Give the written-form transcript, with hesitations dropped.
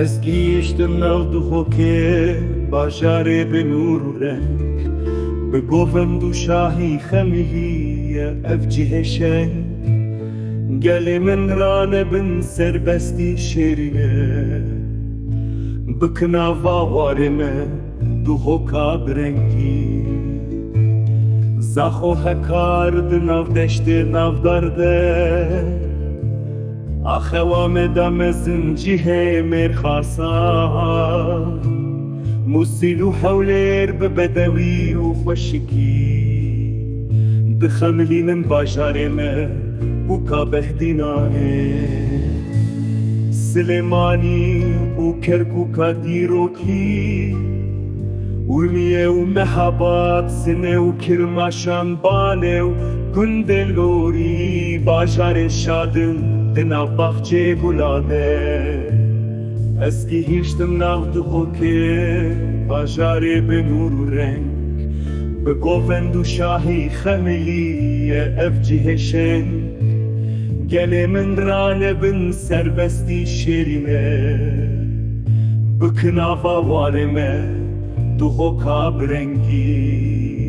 Ez giyiştim nav duhoke bajarê bi nûr û reng Bi govem du şahî xemihiye ev cihê şeng Gelê min ranebin serbestî şêrîne Bi kinava warê me duhoka bi rengî Zaxo hekar di nav deştê navdar de Axewa me da mezin cihê mêrxasa Musîl û hewlêr bi bedewî û xweşikî Dixemilînin bajarê me bûka behdînanê Silêmanî û Kerkûka dîrokî Urmiye û Mehabat, Sinê û Kirmaşan, Balê û gundê Lorî Bajarê şadin di nav baxçê gulan e Ez gihîştim nav duhokê bajarê bi nûr û reng Bi govend û şahî xemilîye ev cihê şeng Gelê min ranebin serbestî şêrîne Bi kinava warê me duhoka bi rengî